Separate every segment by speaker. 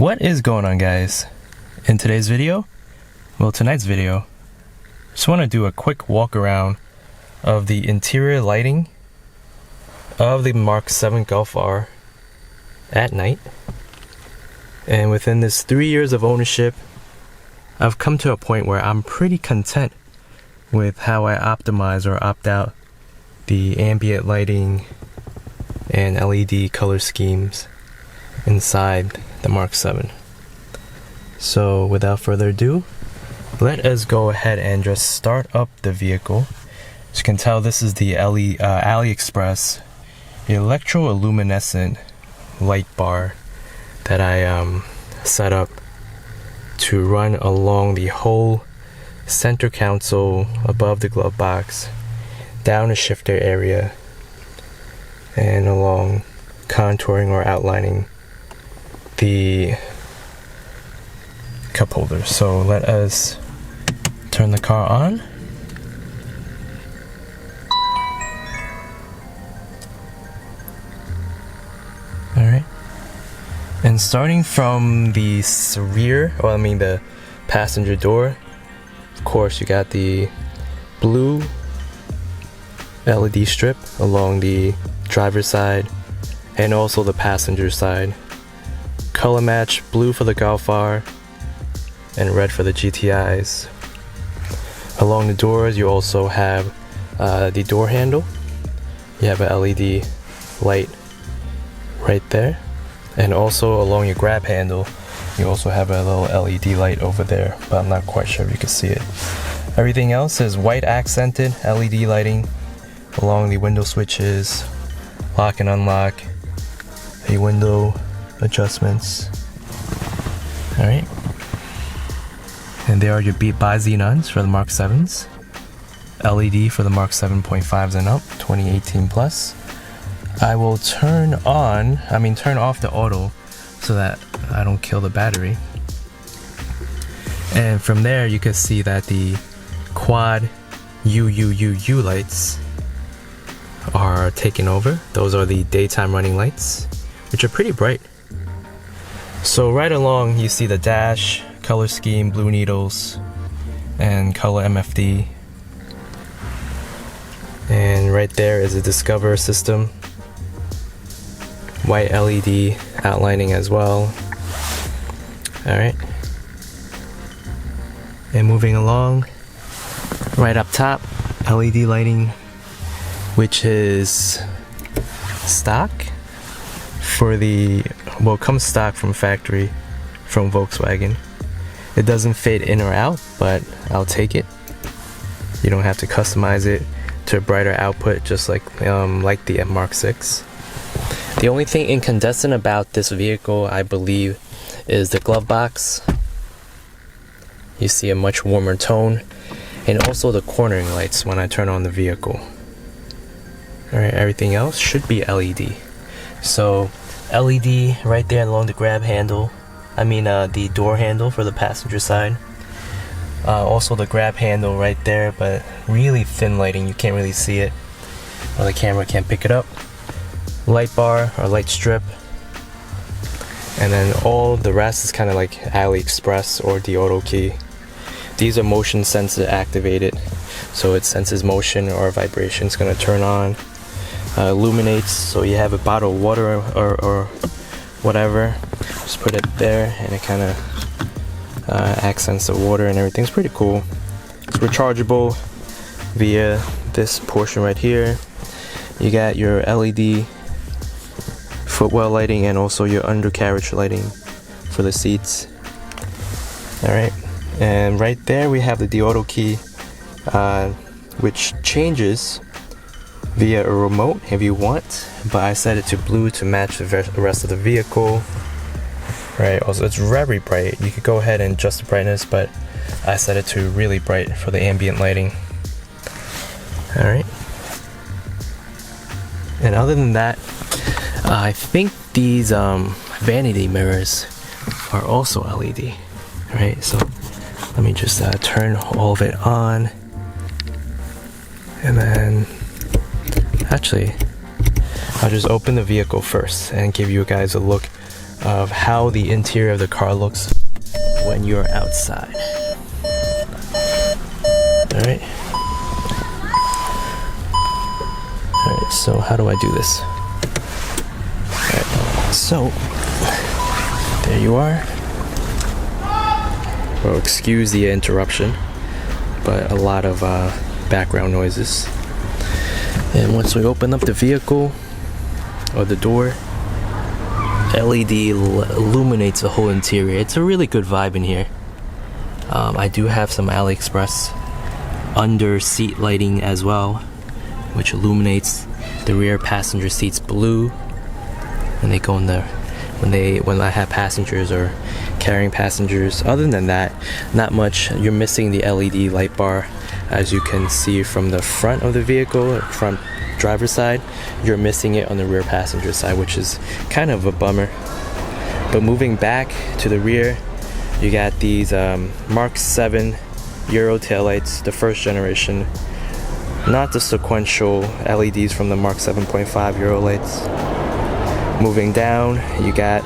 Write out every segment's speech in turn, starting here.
Speaker 1: What is going on, guys? In today's video, tonight's video, just want to do a quick walk around of the interior lighting of the Mark 7 Golf R at night. And within this 3 years of ownership, I've come to a point where I'm pretty content with how I optimize or opt out the ambient lighting and LED color schemes inside the Mark 7. So without further ado, let us go ahead and just start up the vehicle. As you can tell, this is the AliExpress electroluminescent light bar that I set up to run along the whole center console, above the glove box, down the shifter area, and along contouring or outlining the cup holder. So let us turn the car on. Alright. And starting from the rear, the passenger door, of course you got the blue LED strip along the driver's side and also the passenger side. Color match, blue for the Golf R and red for the GTIs. Along the doors you also have the door handle. You have a LED light right there, and also along your grab handle you also have a little LED light over there, but I'm not quite sure if you can see it. Everything else is white accented LED lighting along the window switches, lock and unlock, the window adjustments. Alright. And there are your Bi-Xenons for the Mark 7s. LED for the Mark 7.5s and up, 2018 plus. I will turn off the auto so that I don't kill the battery. And from there you can see that the quad UUUU lights are taking over. Those are the daytime running lights, which are pretty bright. So right along you see the dash, color scheme, blue needles, and color MFD. And right there is a Discover system, white LED outlining as well. Alright. And moving along, right up top, LED lighting, which is stock for the, comes stock from factory from Volkswagen. It doesn't fade in or out, but I'll take it. You don't have to customize it to a brighter output, just like the Mark 6. The only thing incandescent about this vehicle, I believe, is the glove box. You see a much warmer tone, and also the cornering lights when I turn on the vehicle. Alright, everything else should be LED. So LED right there along the grab handle, the door handle for the passenger side. Also the grab handle right there, but really thin lighting, you can't really see it, or the camera can't pick it up. Light bar or light strip, and then all the rest is kind of like AliExpress or the auto key. These are motion sensor activated, so it senses motion or vibration, it's going to turn on. Illuminates, so you have a bottle of water or whatever, just put it there and it kind of accents the water and everything's pretty cool. It's rechargeable via this portion right here. You got your LED footwell lighting and also your undercarriage lighting for the seats. Alright, and right there we have the auto key, which changes via a remote if you want, but I set it to blue to match the rest of the vehicle. Right, also it's very bright. You could go ahead and adjust the brightness, but I set it to really bright for the ambient lighting. Alright. And other than that, I think these vanity mirrors are also LED. Right, so let me just turn all of it on. And then, actually, I'll just open the vehicle first and give you guys a look of how the interior of the car looks when you're outside. Alright. Alright, so how do I do this? Alright, so there you are. Well, excuse the interruption, but a lot of background noises. And once we open up the vehicle or the door, LED illuminates the whole interior. It's a really good vibe in here. I do have some AliExpress under seat lighting as well, which illuminates the rear passenger seats blue when they go in there, when I have passengers or carrying passengers. Other than that, not much. You're missing the LED light bar, as you can see from the front of the vehicle, front driver's side. You're missing it on the rear passenger side, which is kind of a bummer. But moving back to the rear, you got these Mark 7 Euro taillights, the first generation, not the sequential LEDs from the Mark 7.5 Euro lights. Moving down, you got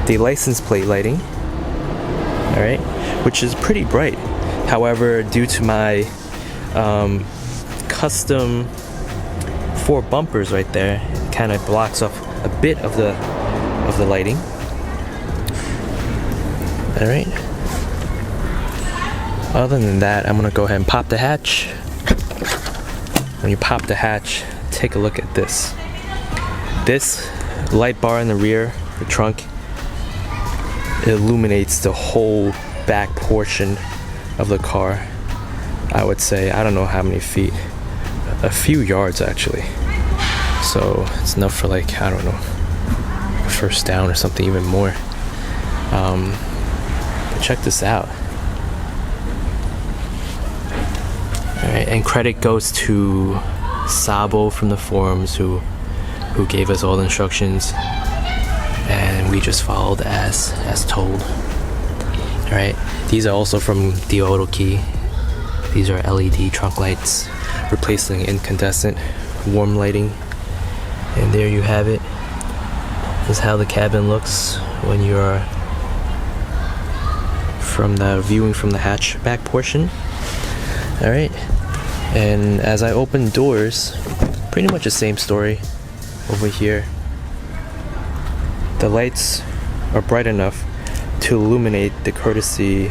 Speaker 1: the license plate lighting, alright, which is pretty bright. However, due to my custom 4 bumpers right there, it kind of blocks off a bit of the lighting. Alright. Other than that, I'm gonna go ahead and pop the hatch. When you pop the hatch, take a look at this. This light bar in the rear, the trunk, illuminates the whole back portion of the car. I would say, I don't know how many feet, a few yards actually. So it's enough for, like, I don't know, first down or something, even more. But check this out. Alright, and credit goes to Sabo from the forums who gave us all the instructions, and we just followed as told. Alright, these are also from the Auto Key. These are LED trunk lights, replacing incandescent warm lighting. And there you have it. This is how the cabin looks when you're viewing from the hatchback portion. Alright, and as I open doors, pretty much the same story over here. The lights are bright enough to illuminate the courtesy,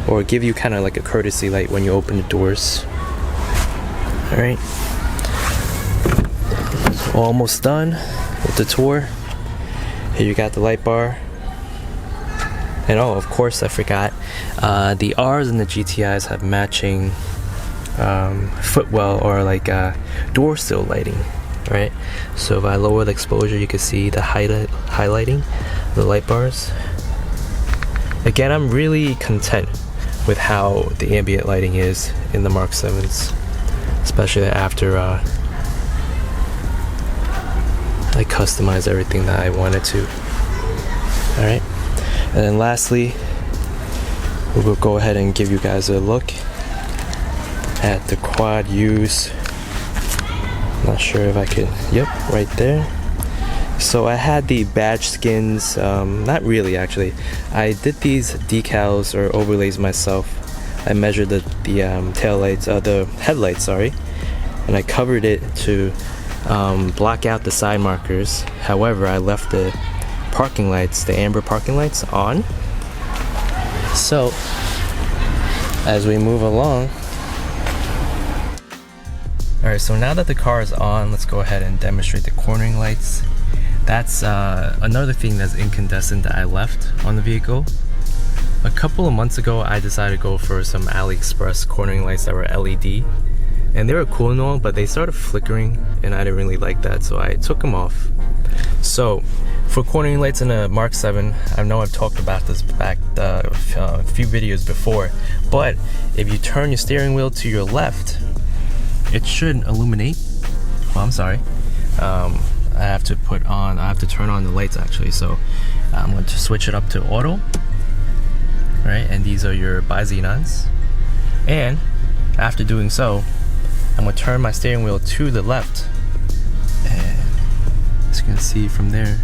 Speaker 1: or give you kind of like a courtesy light when you open the doors. Alright, so almost done with the tour. Here you got the light bar. And oh, of course I forgot, the R's and the GTIs have matching footwell or like door sill lighting, right? So if I lower the exposure, you can see the highlighting the light bars. Again, I'm really content with how the ambient lighting is in the Mark 7s, especially after I customized everything that I wanted to. Alright, and then lastly, we will go ahead and give you guys a look at the quad U's. Not sure if I could, yep, right there. So I had the badge skins, not really actually. I did these decals or overlays myself. I measured the tail lights, the headlights, sorry, and I covered it to block out the side markers. However, I left the parking lights, the amber parking lights, on. So as we move along, alright, so now that the car is on, let's go ahead and demonstrate the cornering lights. That's another thing that's incandescent that I left on the vehicle. A couple of months ago, I decided to go for some AliExpress cornering lights that were LED, and they were cool and all, but they started flickering and I didn't really like that, so I took them off. So for cornering lights in a Mark 7, I know I've talked about this back a few videos before, but if you turn your steering wheel to your left, it should illuminate. Oh, I'm sorry. I have to turn on the lights actually, so I'm going to switch it up to auto. Right, and these are your Bi-Xenons. And after doing so, I'm going to turn my steering wheel to the left, and as you can see from there,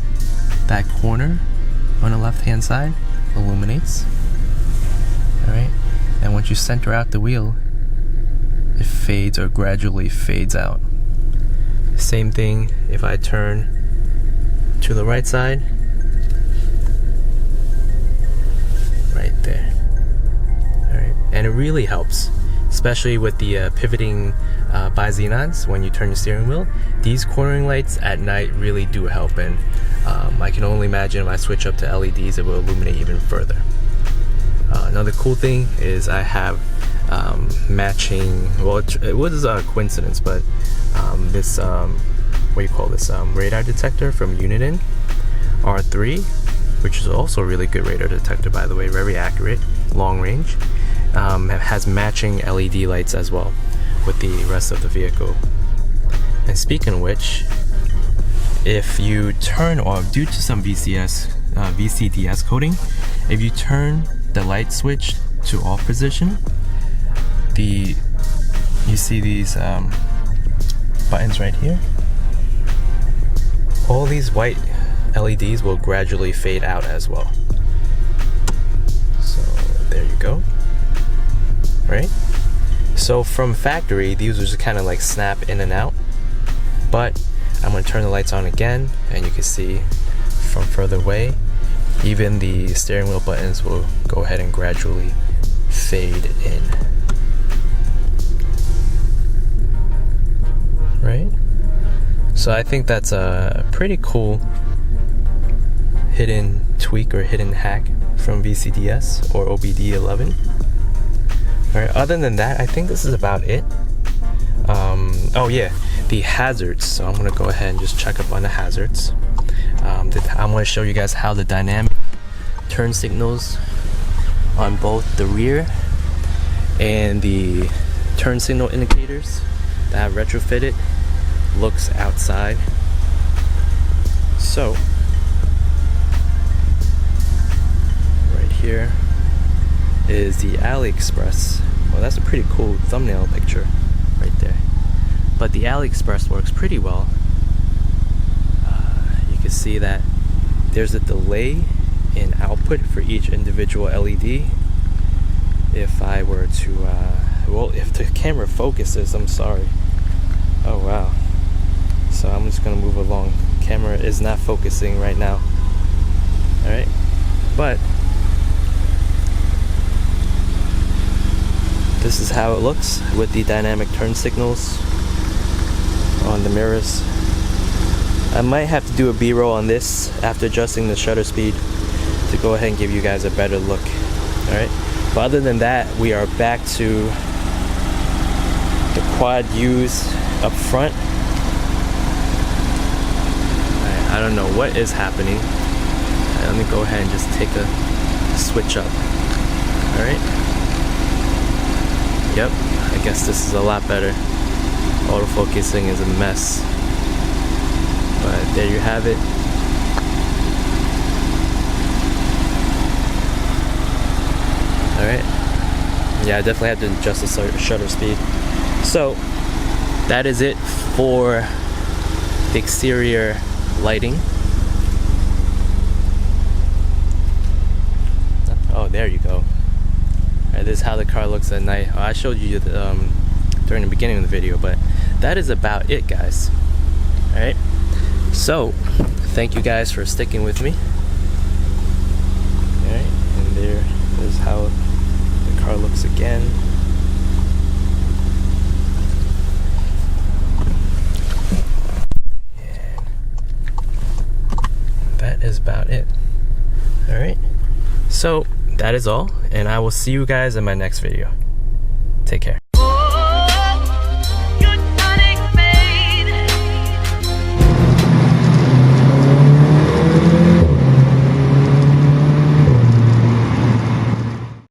Speaker 1: that corner on the left hand side illuminates. Alright, and once you center out the wheel, it fades or gradually fades out. Same thing if I turn to the right side, right there. Alright, and it really helps, especially with the pivoting Bi-Xenons. When you turn your steering wheel, these cornering lights at night really do help, and I can only imagine if I switch up to LEDs, it will illuminate even further. Another cool thing is I have matching, well, it was a coincidence, but this what do you call this, radar detector from Untitled R3, which is also a really good radar detector, by the way, very accurate, long range. Has matching LED lights as well with the rest of the vehicle. And speaking of which, if you turn, or due to some VCDS coding, if you turn the light switch to off position, you see these buttons right here, all these white LEDs will gradually fade out as well. So there you go. Right? So from factory, these will just kind of like snap in and out, but I'm going to turn the lights on again, and you can see from further away, even the steering wheel buttons will go ahead and gradually fade in. Right? So I think that's a pretty cool hidden tweak or hidden hack from VCDS or OBD11. Alright, other than that, I think this is about it. Oh yeah, the hazards. So I'm gonna go ahead and just check up on the hazards. I'm gonna show you guys how the dynamic turn signals on both the rear and the turn signal indicators that have retrofitted looks outside. So right here is the AliExpress. Well, that's a pretty cool thumbnail picture right there. But the AliExpress works pretty well. You can see that there's a delay in output for each individual LED. If I were to, well, if the camera focuses, I'm sorry. Oh wow. So I'm just gonna move along. Camera is not focusing right now. Alright, but this is how it looks with the dynamic turn signals on the mirrors. I might have to do a B-roll on this after adjusting the shutter speed to go ahead and give you guys a better look. Alright, but other than that, we are back to the quad U's up front. I don't know what is happening. Let me go ahead and just take a switch up. Alright. Yep, I guess this is a lot better. Autofocusing is a mess. But there you have it. Alright. Yeah, I definitely have to adjust the shutter speed. So, that is it for the exterior lighting. Oh, there you go. Alright, this is how the car looks at night. I showed you during the beginning of the video, but that is about it, guys. Alright, so thank you guys for sticking with me. Alright, and there's how the car looks again. That is about it. Alright, so that is all, and I will see you guys in my next video. Take care.